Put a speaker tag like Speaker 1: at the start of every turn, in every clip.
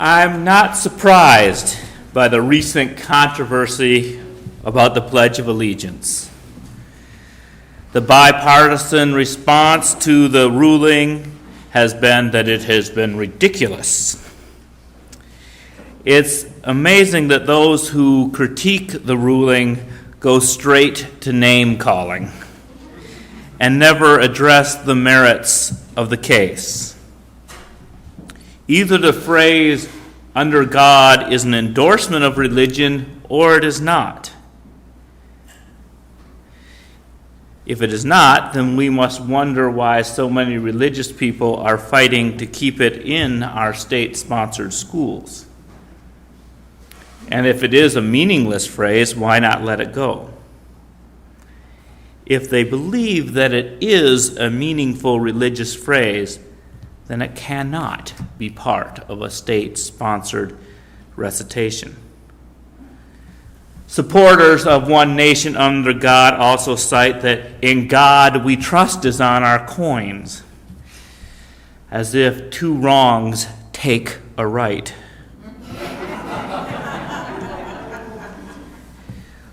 Speaker 1: I'm not surprised by the recent controversy about the Pledge of Allegiance. The bipartisan response to the ruling has been that it has been ridiculous. It's amazing that those who critique the ruling go straight to name-calling and never address the merits of the case. Either the phrase, "under God," is an endorsement of religion, or it is not. If it is not, then we must wonder why so many religious people are fighting to keep it in our state-sponsored schools. And if it is a meaningless phrase, why not let it go? If they believe that it is a meaningful religious phrase, then it cannot be part of a state-sponsored recitation. Supporters of one nation under God also cite that "in God we trust" is on our coins, as if two wrongs take a right.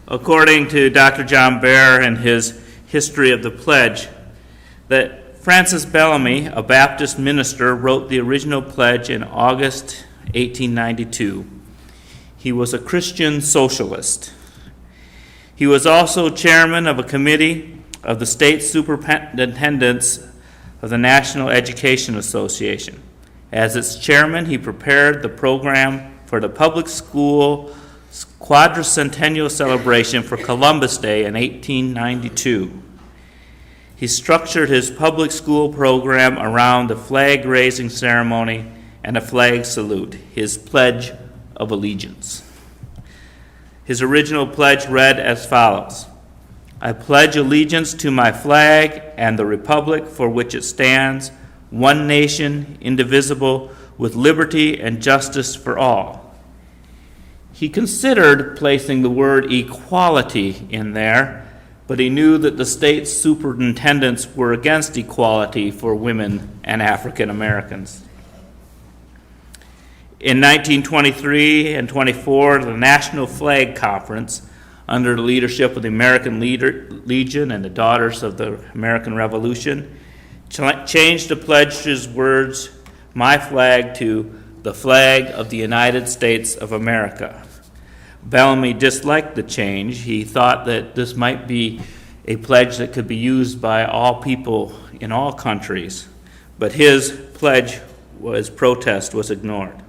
Speaker 1: According to Dr. John Baer in his History of the Pledge, that Francis Bellamy, a Baptist minister, wrote the original pledge in August 1892. He was a Christian socialist. He was also chairman of a committee of the state superintendents of the National Education Association. As its chairman, he prepared the program for the public school quadricentennial celebration for Columbus Day in 1892. He structured his public school program around the flag-raising ceremony and a flag salute, his Pledge of Allegiance. His original pledge read as follows: "I pledge allegiance to my flag and the republic for which it stands, one nation, indivisible, with liberty and justice for all." He considered placing the word equality in there, but he knew that the state superintendents were against equality for women and African Americans. In 1923 and 24, the National Flag Conference, under the leadership of the American Legion and the Daughters of the American Revolution, changed the pledge's words, "my flag," to "the flag of the United States of America." Bellamy disliked the change. He thought that this might be a pledge that could be used by all people in all countries, but his protest was ignored.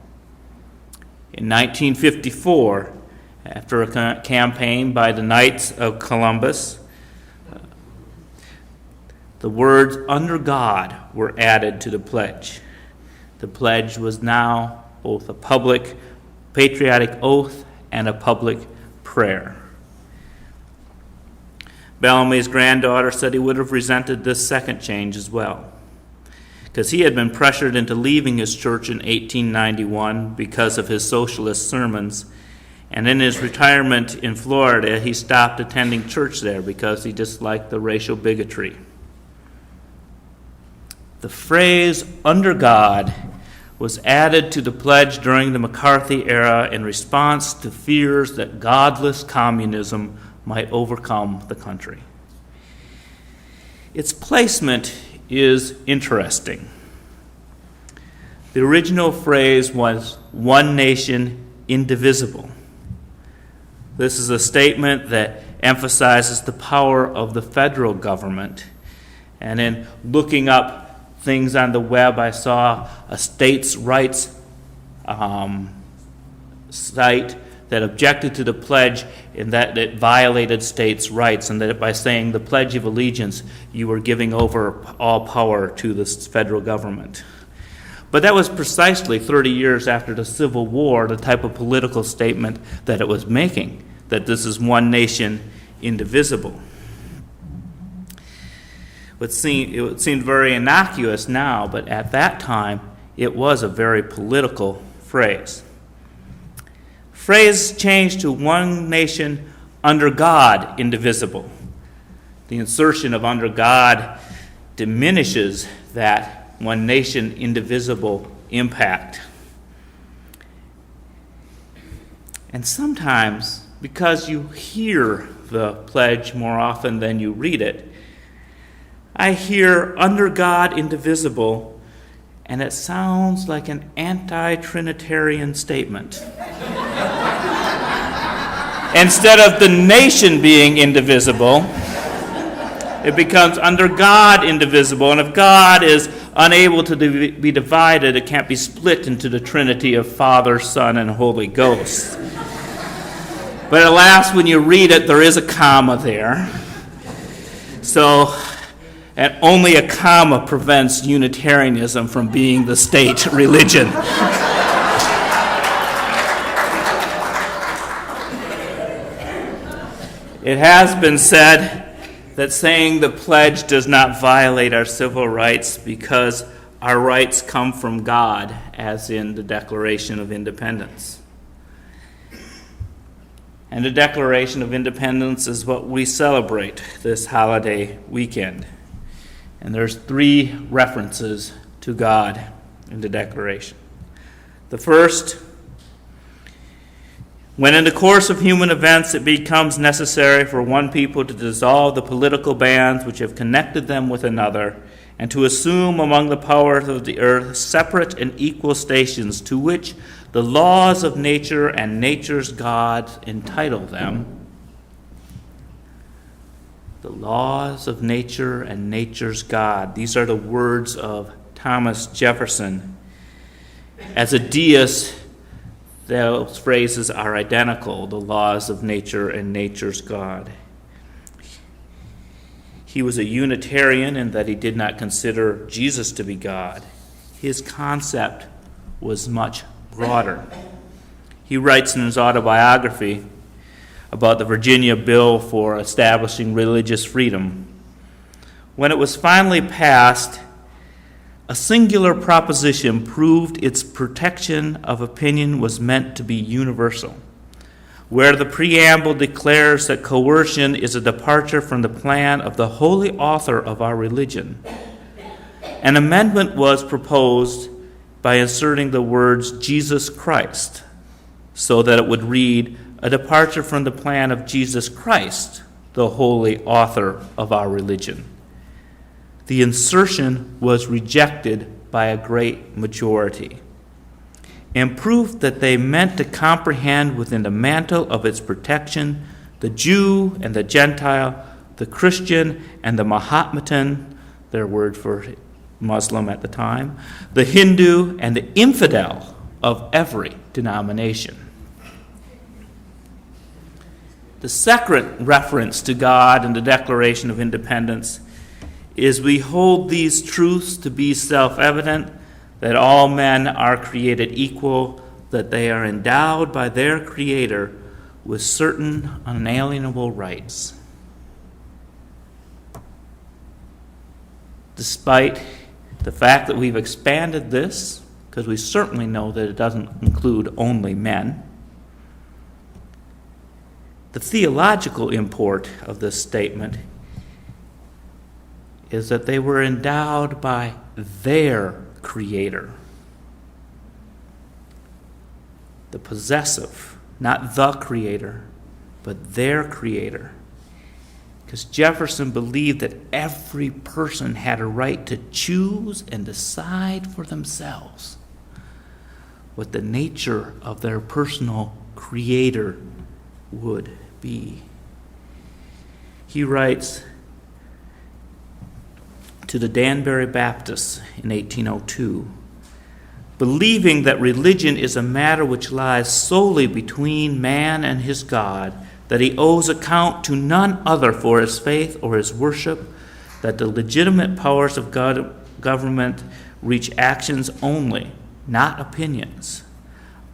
Speaker 1: In 1954, after a campaign by the Knights of Columbus, the words "under God" were added to the pledge. The pledge was now both a public patriotic oath and a public prayer. Bellamy's granddaughter said he would have resented this second change as well, because he had been pressured into leaving his church in 1891 because of his socialist sermons, and in his retirement in Florida, he stopped attending church there because he disliked the racial bigotry. The phrase "under God" was added to the pledge during the McCarthy era in response to fears that godless communism might overcome the country. Its placement is interesting. The original phrase was "one nation, indivisible." This is a statement that emphasizes the power of the federal government. And in looking up things on the web, I saw a states' rights site that objected to the pledge in that it violated states' rights, and that by saying the Pledge of Allegiance, you were giving over all power to the federal government. But that was precisely 30 years after the Civil War, the type of political statement that it was making, that this is one nation, indivisible. It seemed very innocuous now, but at that time, it was a very political phrase. Phrase changed to "one nation, under God, indivisible." The insertion of "under God" diminishes that "one nation, indivisible" impact. And sometimes, because you hear the pledge more often than you read it, I hear "under God, indivisible," and it sounds like an anti-Trinitarian statement. Instead of the nation being indivisible, it becomes "under God, indivisible." And if God is unable to be divided, it can't be split into the Trinity of Father, Son, and Holy Ghost. But alas, when you read it, there is a comma there. And only a comma prevents Unitarianism from being the state religion. It has been said that saying the pledge does not violate our civil rights because our rights come from God, as in the Declaration of Independence. And the Declaration of Independence is what we celebrate this holiday weekend. And there's 3 references to God in the Declaration. The first, when in the course of human events it becomes necessary for one people to dissolve the political bands which have connected them with another, and to assume among the powers of the earth separate and equal stations to which the laws of nature and nature's God entitle them. The laws of nature and nature's God. These are the words of Thomas Jefferson. As a deist, those phrases are identical, the laws of nature and nature's God. He was a Unitarian in that he did not consider Jesus to be God. His concept was much broader. He writes in his autobiography about the Virginia bill for establishing religious freedom. When it was finally passed, a singular proposition proved its protection of opinion was meant to be universal. Where the preamble declares that coercion is a departure from the plan of the holy author of our religion, an amendment was proposed by inserting the words Jesus Christ, so that it would read, a departure from the plan of Jesus Christ, the holy author of our religion. The insertion was rejected by a great majority, and proof that they meant to comprehend within the mantle of its protection the Jew and the Gentile, the Christian and the Mahometan, their word for Muslim at the time, the Hindu and the infidel of every denomination. The second reference to God in the Declaration of Independence is we hold these truths to be self-evident, that all men are created equal, that they are endowed by their Creator with certain unalienable rights. Despite the fact that we've expanded this, because we certainly know that it doesn't include only men, the theological import of this statement is that they were endowed by their Creator. The possessive, not the Creator, but their Creator. Because Jefferson believed that every person had a right to choose and decide for themselves what the nature of their personal Creator would be. He writes to the Danbury Baptists in 1802, believing that religion is a matter which lies solely between man and his God, that he owes account to none other for his faith or his worship, that the legitimate powers of government reach actions only, not opinions.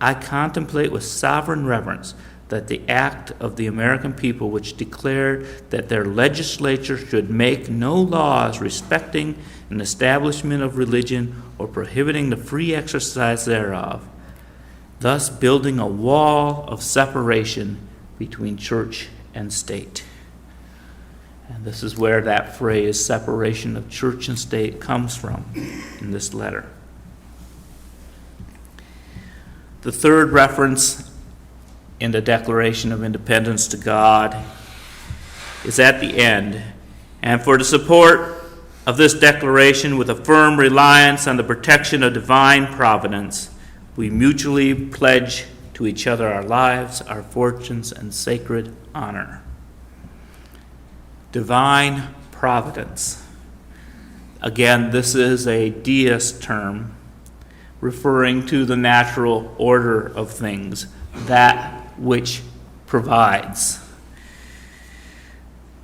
Speaker 1: I contemplate with sovereign reverence that the act of the American people which declared that their legislature should make no laws respecting an establishment of religion or prohibiting the free exercise thereof, thus building a wall of separation between church and state. And this is where that phrase, separation of church and state, comes from in this letter. The third reference in the Declaration of Independence to God is at the end. And for the support of this declaration with a firm reliance on the protection of divine providence, we mutually pledge to each other our lives, our fortunes, and sacred honor. Divine providence. Again, this is a deist term referring to the natural order of things, that which provides.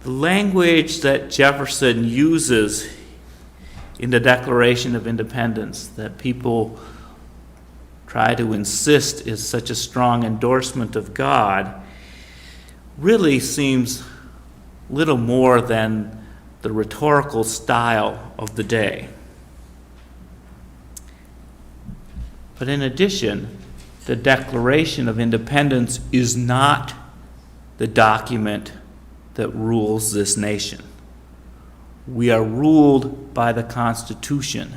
Speaker 1: The language that Jefferson uses in the Declaration of Independence, that people try to insist is such a strong endorsement of God, really seems little more than the rhetorical style of the day. But in addition, the Declaration of Independence is not the document that rules this nation. We are ruled by the Constitution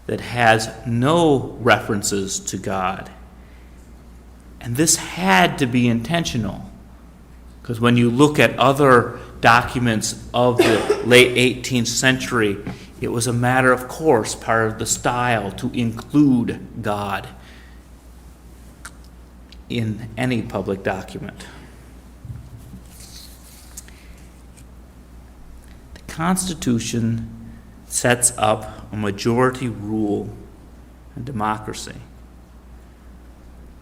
Speaker 1: that has no references to God. And this had to be intentional, because when you look at other documents of the late 18th century, it was a matter of course, part of the style, to include God in any public document. The Constitution sets up a majority rule and democracy.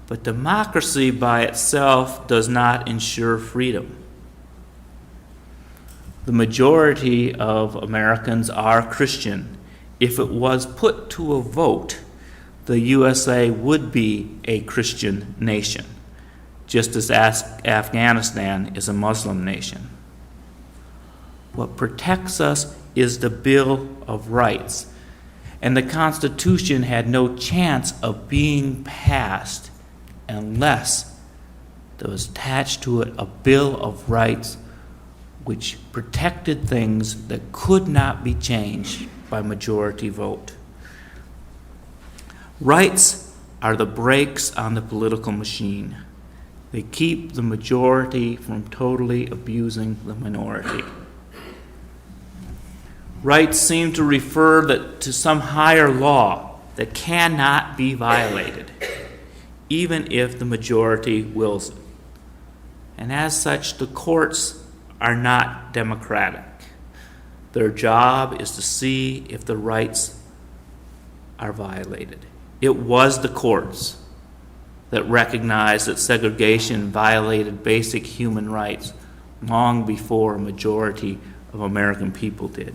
Speaker 1: But democracy by itself does not ensure freedom. The majority of Americans are Christian. If it was put to a vote, the USA would be a Christian nation, just as Afghanistan is a Muslim nation. What protects us is the Bill of Rights, and the Constitution had no chance of being passed unless there was attached to it a Bill of Rights which protected things that could not be changed by majority vote. Rights are the brakes on the political machine. They keep the majority from totally abusing the minority. Rights seem to refer to some higher law that cannot be violated, even if the majority wills it. And as such, the courts are not democratic. Their job is to see if the rights are violated. It was the courts that recognized that segregation violated basic human rights long before a majority of American people did.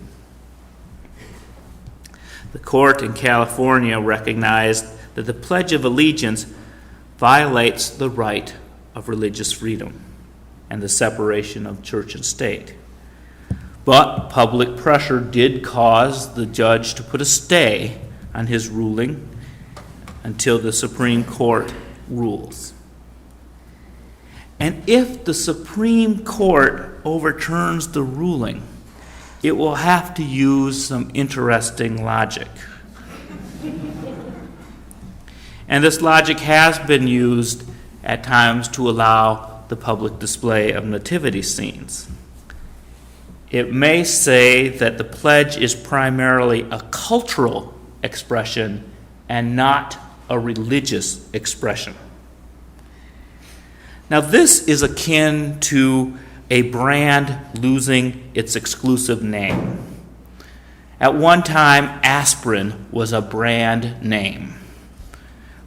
Speaker 1: The court in California recognized that the Pledge of Allegiance violates the right of religious freedom and the separation of church and state. But public pressure did cause the judge to put a stay on his ruling until the Supreme Court rules. And if the Supreme Court overturns the ruling, it will have to use some interesting logic. And this logic has been used at times to allow the public display of nativity scenes. It may say that the pledge is primarily a cultural expression and not a religious expression. Now, this is akin to a brand losing its exclusive name. At one time, aspirin was a brand name,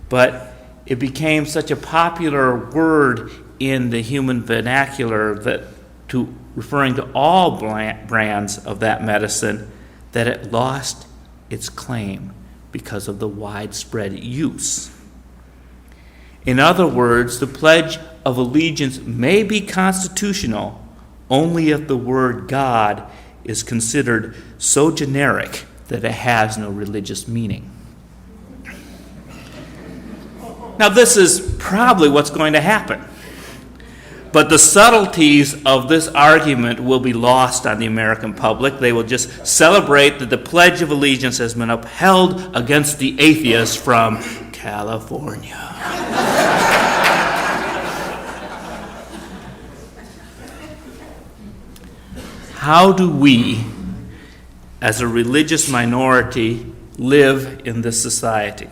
Speaker 1: but it became such a popular word in the human vernacular that referring to all brands of that medicine, that it lost its claim because of the widespread use. In other words, the Pledge of Allegiance may be constitutional only if the word God is considered so generic that it has no religious meaning. Now, this is probably what's going to happen. But the subtleties of this argument will be lost on the American public. They will just celebrate that the Pledge of Allegiance has been upheld against the atheists from California. How do we, as a religious minority, live in this society?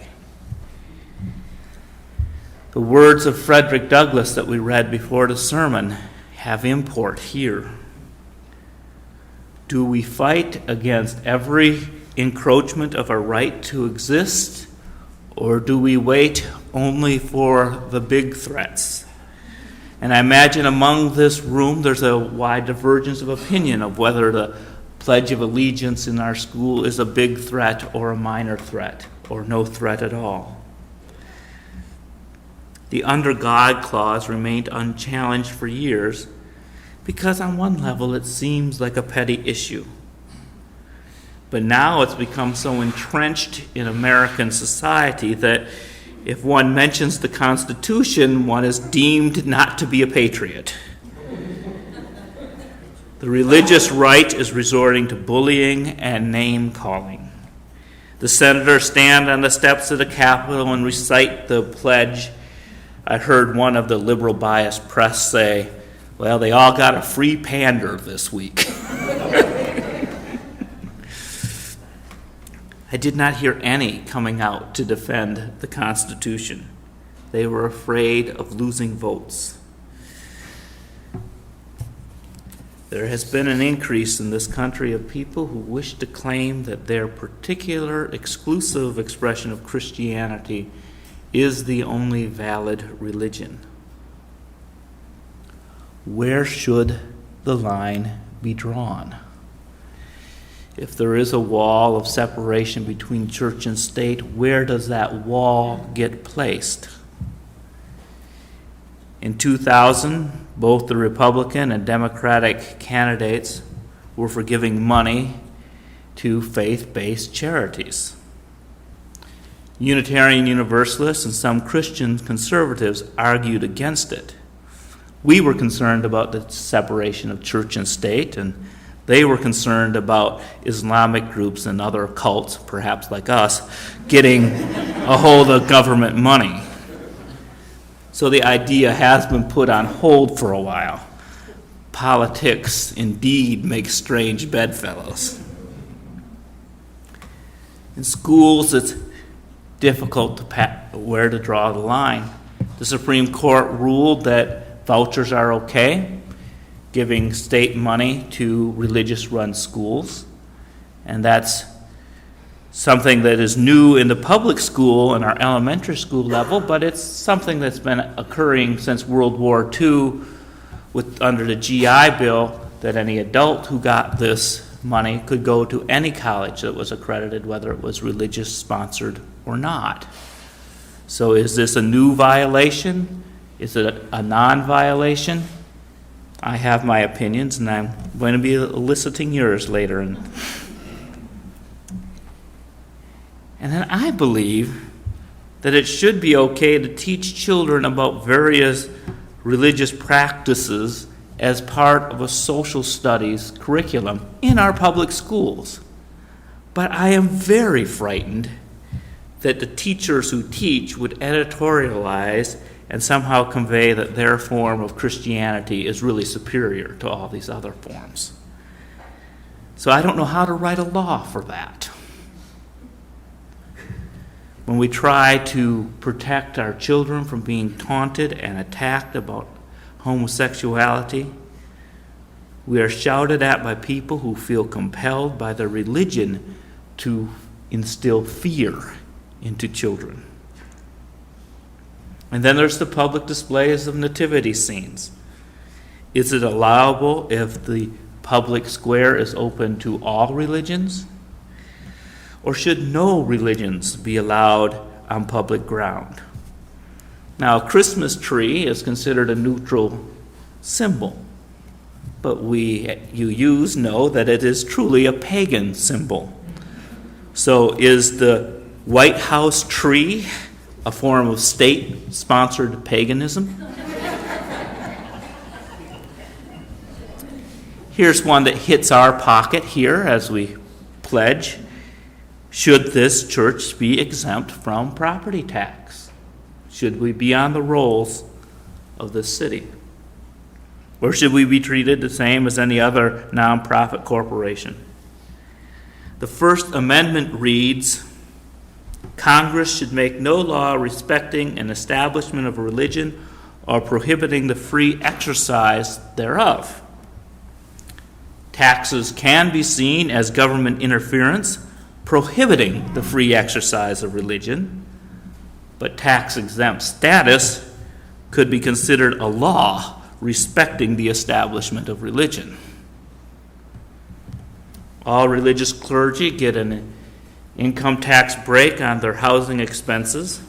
Speaker 1: The words of Frederick Douglass that we read before the sermon have import here. Do we fight against every encroachment of our right to exist, or do we wait only for the big threats? And I imagine among this room there's a wide divergence of opinion of whether the Pledge of Allegiance in our school is a big threat or a minor threat, or no threat at all. The Under God clause remained unchallenged for years because on one level it seems like a petty issue. But now it's become so entrenched in American society that if one mentions the Constitution, one is deemed not to be a patriot. The religious right is resorting to bullying and name-calling. The senators stand on the steps of the Capitol and recite the pledge. I heard one of the liberal biased press say, well, they all got a free pander this week. I did not hear any coming out to defend the Constitution. They were afraid of losing votes. There has been an increase in this country of people who wish to claim that their particular exclusive expression of Christianity is the only valid religion. Where should the line be drawn? If there is a wall of separation between church and state, where does that wall get placed? In 2000, both the Republican and Democratic candidates were for giving money to faith-based charities. Unitarian Universalists and some Christian conservatives argued against it. We were concerned about the separation of church and state, and they were concerned about Islamic groups and other cults, perhaps like us, getting a hold of government money. So the idea has been put on hold for a while. Politics indeed makes strange bedfellows. In schools, it's difficult to where to draw the line. The Supreme Court ruled that vouchers are okay, giving state money to religious-run schools, and that's something that is new in the public school and our elementary school level, but it's something that's been occurring since World War II under the GI Bill, that any adult who got this money could go to any college that was accredited, whether it was religious-sponsored or not. So is this a new violation? Is it a non-violation? I have my opinions, and I'm going to be eliciting yours later. And then I believe that it should be okay to teach children about various religious practices as part of a social studies curriculum in our public schools. But I am very frightened that the teachers who teach would editorialize and somehow convey that their form of Christianity is really superior to all these other forms. So I don't know how to write a law for that. When we try to protect our children from being taunted and attacked about homosexuality, we are shouted at by people who feel compelled by their religion to instill fear into children. And then there's the public displays of nativity scenes. Is it allowable if the public square is open to all religions? Or should no religions be allowed on public ground? Now, a Christmas tree is considered a neutral symbol, but you know that it is truly a pagan symbol. So is the White House tree a form of state-sponsored paganism? Here's one that hits our pocket here as we pledge. Should this church be exempt from property tax? Should we be on the rolls of this city? Or should we be treated the same as any other nonprofit corporation? The First Amendment reads, Congress should make no law respecting an establishment of a religion or prohibiting the free exercise thereof. Taxes can be seen as government interference prohibiting the free exercise of religion, but tax-exempt status could be considered a law respecting the establishment of religion. All religious clergy get an income tax break on their housing expenses,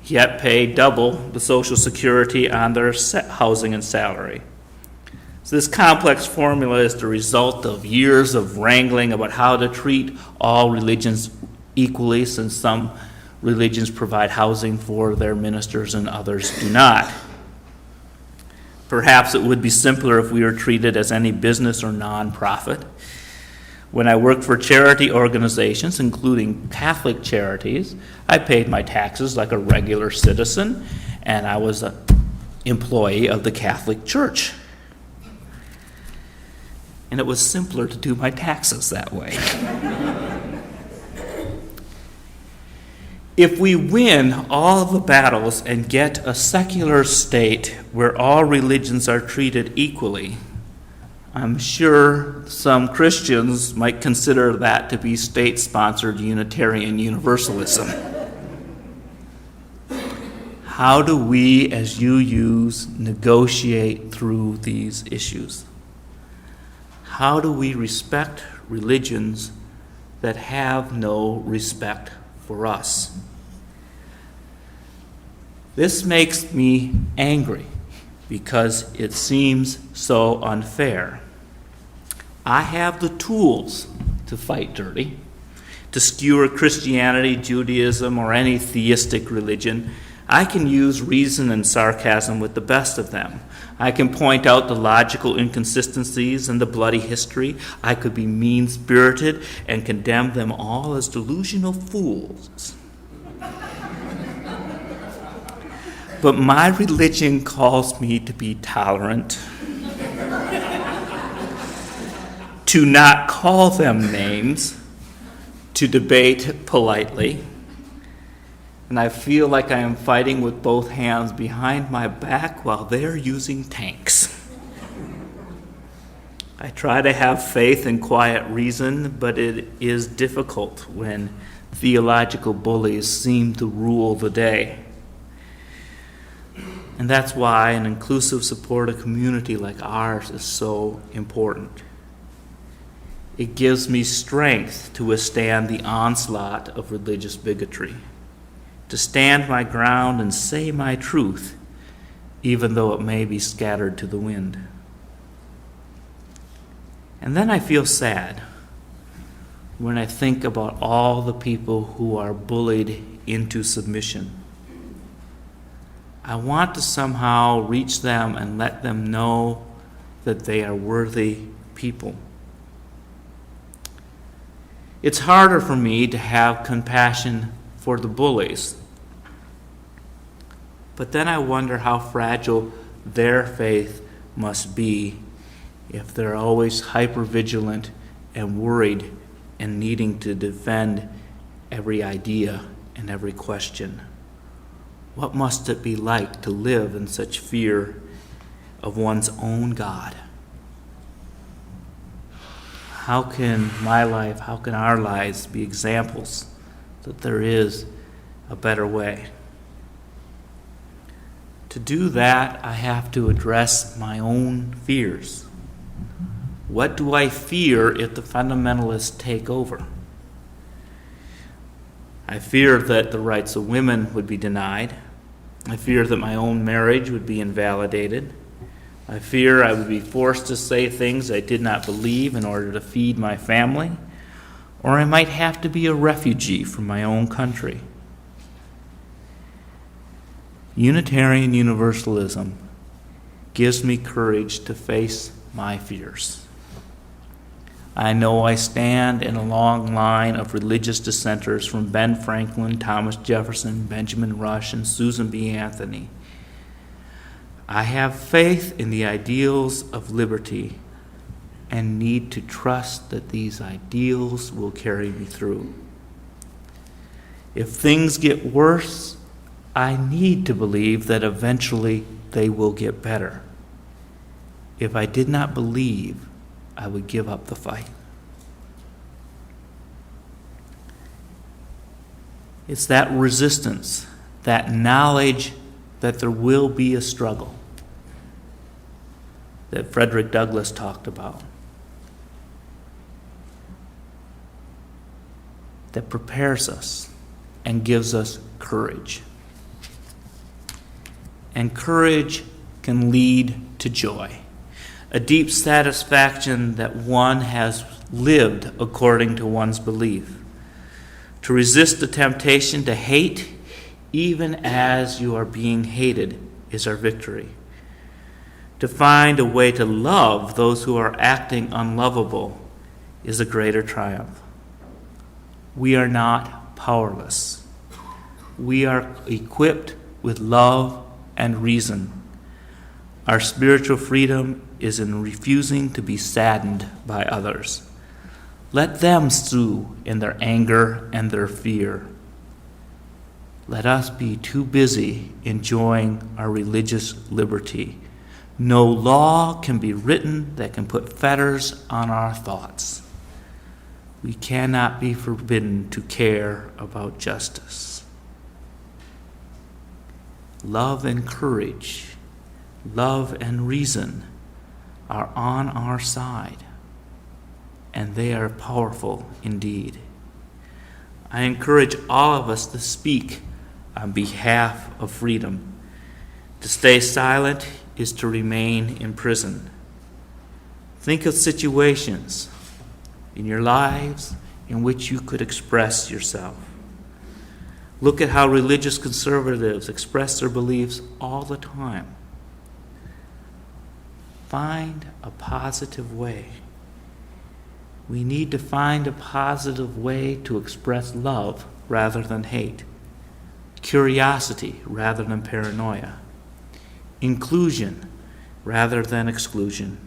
Speaker 1: yet pay double the Social Security on their housing and salary. So this complex formula is the result of years of wrangling about how to treat all religions equally, since some religions provide housing for their ministers and others do not. Perhaps it would be simpler if we were treated as any business or nonprofit. When I worked for charity organizations, including Catholic charities, I paid my taxes like a regular citizen, and I was an employee of the Catholic Church. And it was simpler to do my taxes that way. If we win all the battles and get a secular state where all religions are treated equally, I'm sure some Christians might consider that to be state-sponsored Unitarian Universalism. How do we, as UUs, negotiate through these issues? How do we respect religions that have no respect for us? This makes me angry because it seems so unfair. I have the tools to fight dirty, to skewer Christianity, Judaism, or any theistic religion. I can use reason and sarcasm with the best of them. I can point out the logical inconsistencies and the bloody history. I could be mean-spirited and condemn them all as delusional fools. But my religion calls me to be tolerant, to not call them names, to debate politely. And I feel like I am fighting with both hands behind my back while they're using tanks. I try to have faith and quiet reason, but it is difficult when theological bullies seem to rule the day. And that's why an inclusive, supportive community like ours is so important. It gives me strength to withstand the onslaught of religious bigotry, to stand my ground and say my truth, even though it may be scattered to the wind. And then I feel sad when I think about all the people who are bullied into submission. I want to somehow reach them and let them know that they are worthy people. It's harder for me to have compassion for the bullies. But then I wonder how fragile their faith must be if they're always hypervigilant and worried and needing to defend every idea and every question. What must it be like to live in such fear of one's own God? How can my life, how can our lives be examples that there is a better way? To do that, I have to address my own fears. What do I fear if the fundamentalists take over? I fear that the rights of women would be denied. I fear that my own marriage would be invalidated. I fear I would be forced to say things I did not believe in order to feed my family, or I might have to be a refugee from my own country. Unitarian Universalism gives me courage to face my fears. I know I stand in a long line of religious dissenters from Ben Franklin, Thomas Jefferson, Benjamin Rush, and Susan B. Anthony. I have faith in the ideals of liberty and need to trust that these ideals will carry me through. If things get worse, I need to believe that eventually they will get better. If I did not believe, I would give up the fight. It's that resistance, that knowledge that there will be a struggle that Frederick Douglass talked about, that prepares us and gives us courage. And courage can lead to joy, a deep satisfaction that one has lived according to one's belief. To resist the temptation to hate, even as you are being hated, is our victory. To find a way to love those who are acting unlovable is a greater triumph. We are not powerless. We are equipped with love and reason. Our spiritual freedom is in refusing to be saddened by others. Let them sue in their anger and their fear. Let us be too busy enjoying our religious liberty. No law can be written that can put fetters on our thoughts. We cannot be forbidden to care about justice. Love and courage, love and reason are on our side, and they are powerful indeed. I encourage all of us to speak on behalf of freedom. To stay silent is to remain in prison. Think of situations in your lives in which you could express yourself. Look at how religious conservatives express their beliefs all the time. Find a positive way. We need to find a positive way to express love rather than hate, curiosity rather than paranoia, inclusion rather than exclusion,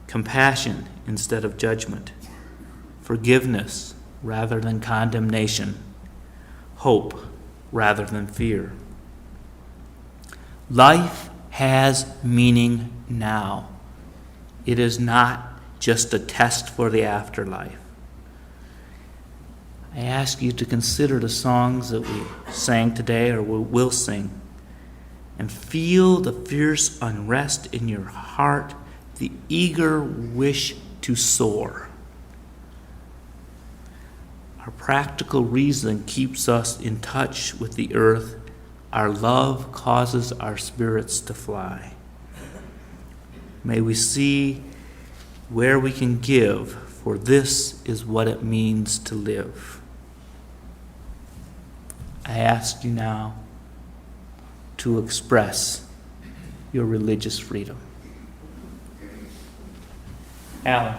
Speaker 1: compassion instead of judgment, forgiveness rather than condemnation, hope rather than fear. Life has meaning now. It is not just a test for the afterlife. I ask you to consider the songs that we sang today or will sing, and feel the fierce unrest in your heart, the eager wish to soar. Our practical reason keeps us in touch with the earth. Our love causes our spirits to fly. May we see where we can give, for this is what it means to live. I ask you now to express your religious freedom. Alan.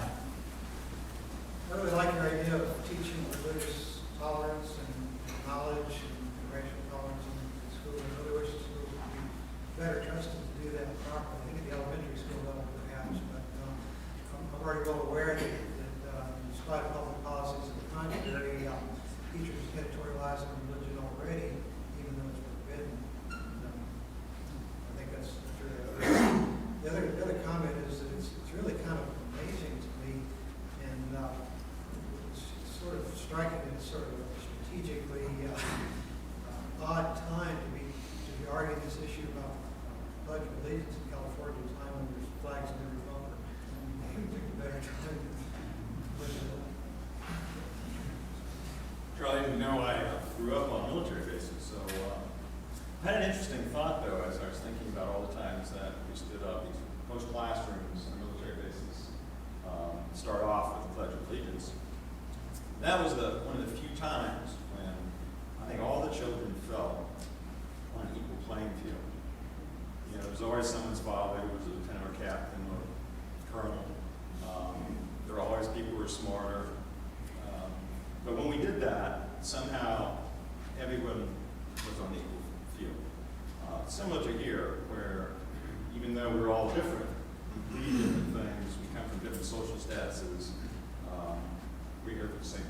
Speaker 2: I really like your idea of teaching religious tolerance and knowledge and racial tolerance in school. I really wish schools would be better trusted to do that properly. I think at the elementary school level perhaps, but I'm already well aware that despite public policies of the contrary, teachers editorialize on religion already, even though it's forbidden. I think that's really the other comment is that it's really kind of amazing to me, and it's sort of striking in sort of a strategically odd time to be arguing this issue about pledge of allegiance in California at a time when there's flags in every bunker. I think a better time to push it.
Speaker 3: Charlie, you know I grew up on military bases, so I had an interesting thought though as I was thinking about all the times that we stood up these most classrooms on military bases start off with the Pledge of Allegiance. That was one of the few times when I think all the children felt on an equal playing field. You know, there was always someone's father who was a lieutenant or captain or colonel. There were always people who were smarter. But when we did that, somehow everyone was on the equal field. Similar to here, where even though we're all different, we do different things, we come from different social statuses, we're here for the same thing.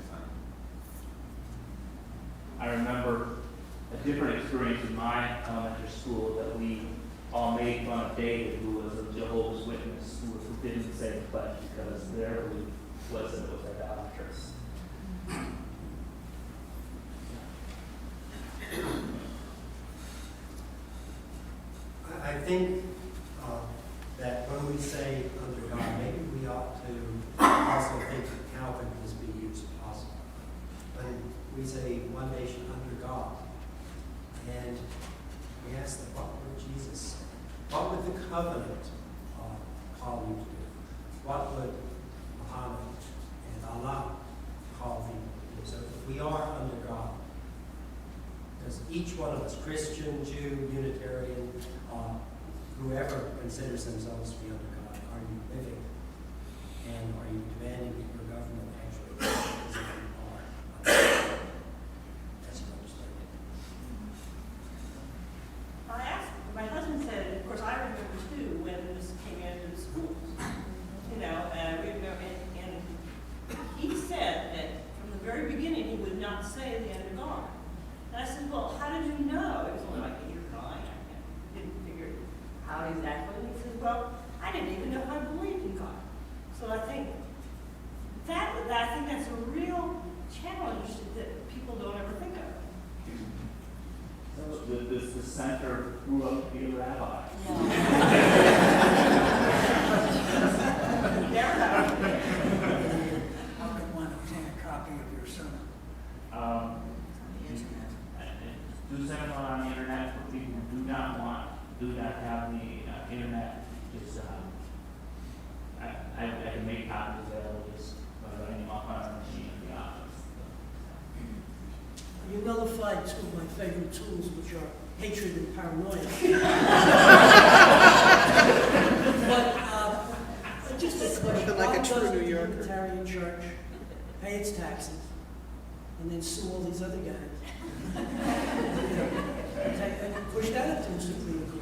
Speaker 1: I remember a different experience in my elementary school that we all made fun of David, who was a Jehovah's Witness, who didn't say the pledge because their belief was that it was idolatrous.
Speaker 4: I think that when we say under God, maybe we ought to also think how can this be used possible. When we say one nation under God, and we ask them, what would Jesus say? What would the covenant call you to do? What would Muhammad and Allah call people to do? So if we are under God, does each one of us, Christian, Jew, Unitarian, whoever considers themselves to be under God, are you living? And are you demanding that your government actually is that you are under God? As you understand it.
Speaker 5: I asked, my husband said, of course, I remember too when this came into the schools, you know, and he said that from the very beginning he would not say the under God. And I said, well, how did you know? It was only like 8 or 9. I didn't figure out exactly. And he said, well, I didn't even know how to believe in God. So I think that's a real challenge that people don't ever think of.
Speaker 1: So this dissenter grew up to be a rabbi.
Speaker 5: Never know.
Speaker 6: How could one obtain a copy of your sermon?
Speaker 1: Do send them on the internet for people who do not have the internet. Just I can make copies available just by writing them off on our machine in the office.
Speaker 6: You nullified two of my favorite tools, which are hatred and paranoia. But just a question.
Speaker 7: Like a
Speaker 6: Why
Speaker 7: true
Speaker 6: doesn't
Speaker 7: New
Speaker 6: the
Speaker 7: Yorker.
Speaker 6: Unitarian Church pay its taxes and then sue all these other guys? And push that up to the Supreme Court.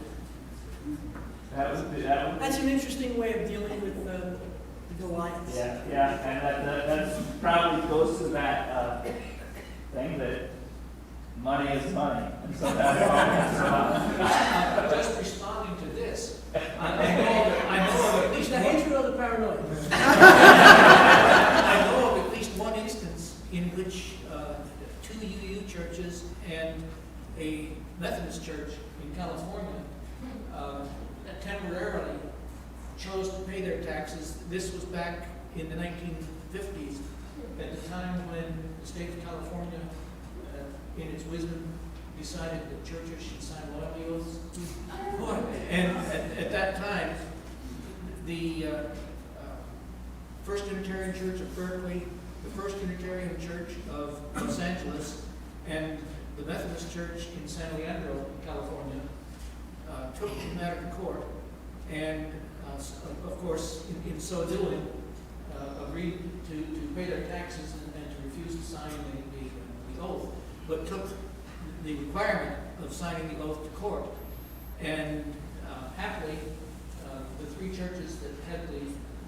Speaker 6: That's an interesting way of dealing with the Goliaths.
Speaker 1: Yeah, and that probably goes to that thing that money is money, and so that's
Speaker 8: Just responding to this, I know of at least
Speaker 6: The
Speaker 8: one,
Speaker 6: hatred or the paranoia?
Speaker 8: I know of at least one instance in which 2 UU churches and a Methodist church in California temporarily chose to pay their taxes. This was back in the 1950s, at the time when the state of California, in its wisdom, decided that churches should sign loyalty oaths. And at that time, the First Unitarian Church of Berkeley, the First Unitarian Church of Los Angeles, and the Methodist Church in San Leandro, California, took the matter to court, and of course, in so doing, agreed to pay their taxes and to refuse to sign the oath, but took the requirement of signing the oath to court. And happily, the 3 churches that had the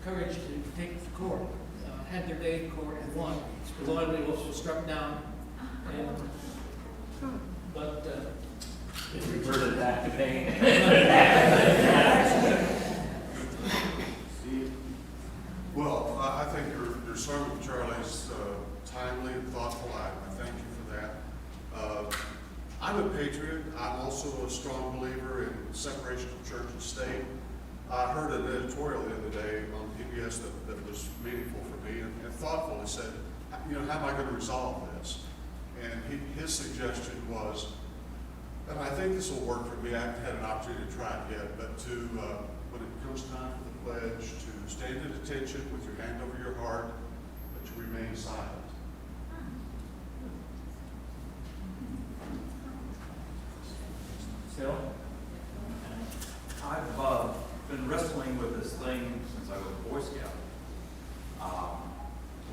Speaker 8: courage to take it to court had their day in court and won. The loyalty oath was struck down, but
Speaker 1: it reverted back to paying.
Speaker 9: Well, I think your sermon, Charlie, is timely and thoughtful. I thank you for that. I'm a patriot. I'm also a strong believer in separation of church and state. I heard an editorial the other day on PBS that was meaningful for me and thoughtful. It said, you know, how am I going to resolve this? And his suggestion was, and I think this will work for me. I haven't had an opportunity to try it yet, but to, when it comes time for the pledge, to stand at attention with your hand over your heart, but to remain silent.
Speaker 1: Still?
Speaker 10: I've been wrestling with this thing since I was a Boy Scout,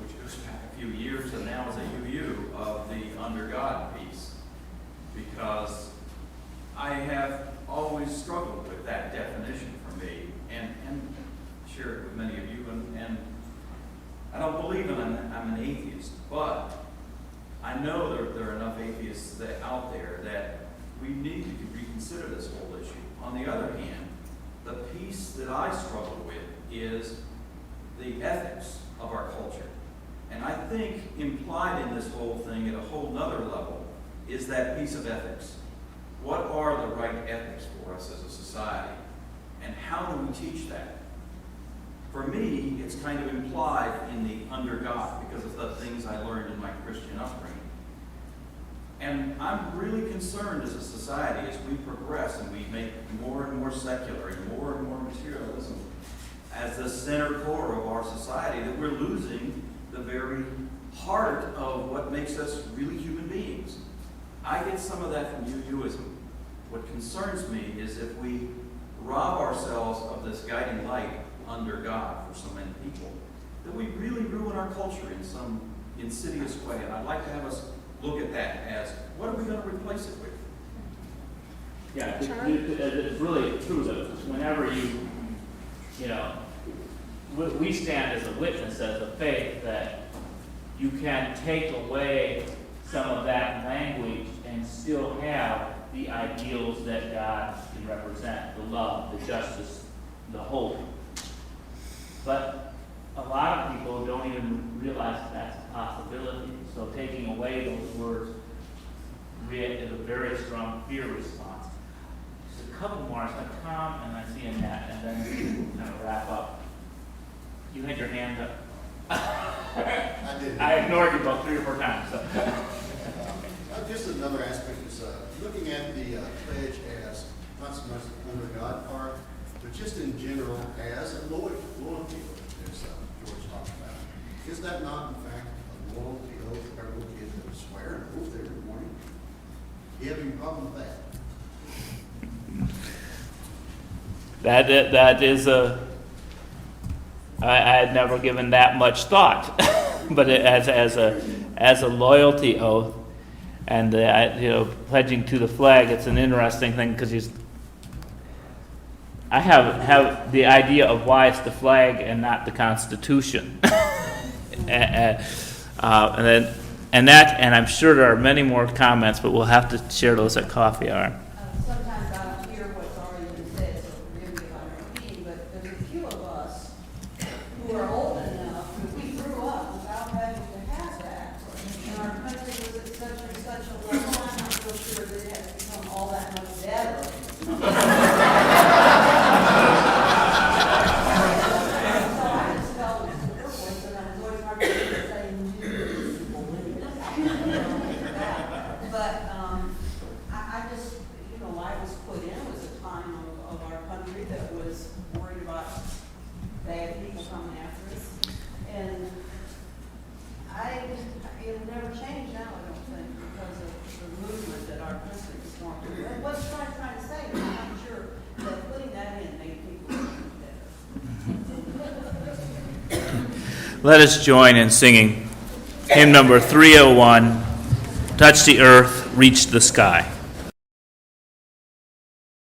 Speaker 10: which goes back a few years, and now as a UU, of the under God piece, because I have always struggled with that definition for shared it with many of you, and I don't believe I'm an atheist, but I know there are enough atheists out there that we need to reconsider this whole issue. On the other hand, the piece that I struggle with is the ethics of our culture. And I think implied in this whole thing at a whole nother level is that piece of ethics. What are the right ethics for us as a society? And how do we teach that? For me, it's kind of implied in the under God because of the things I learned in my Christian upbringing. And I'm really concerned as a society as we progress and we make more and more secular and more materialism as the center core of our society, that we're losing the very heart of what makes us really human beings. I get some of that from UUism. What concerns me is if we rob ourselves of this guiding light under God for so many people, that we really ruin our culture in some insidious way. And I'd like to have us look at that as, what are we going to replace it with?
Speaker 1: Yeah, it's really true that whenever we stand as a witness, as a faith, that you can take away some of that language and still have the ideals that God can represent, the love, the justice, the hope. But a lot of people don't even realize that's a possibility. So taking away those words is a very strong fear response. Just a couple more. I saw Tom and I see Annette, and then we kind of wrap up. You had your hand up.
Speaker 7: I did.
Speaker 1: I ignored you about 3 or 4 times. So.
Speaker 7: Just another aspect is looking at the pledge as not so much the under God part, but just in general as a loyalty, as George talked about. Is that not, in fact, a loyalty oath that our little kids that swear an oath every morning? Do you have any problem with that?
Speaker 1: That is I had never given that much thought, but as a loyalty oath, and pledging to the flag, it's an interesting thing because I have the idea of why it's the flag and not the Constitution, and I'm sure there are many more comments, but we'll have to share those at coffee hour.
Speaker 11: Sometimes I don't hear what's already been said, so forgive me if I'm repeating, but there's a few of us who are old enough, who we grew up without having to have that. And our country was at such and such a level, I'm not so sure that it has become all that much better. So I just felt it was the voice, and I was always hard to say new. But I just, why it was put in was a time of our country that was worried about bad people coming after us. And it'll never change now, I don't think, because of the movement that our country is going through. And what's Trump trying to say? I'm not sure that putting that in made people better.
Speaker 1: Let us join in singing hymn number 301, Touch the Earth, Reach the Sky.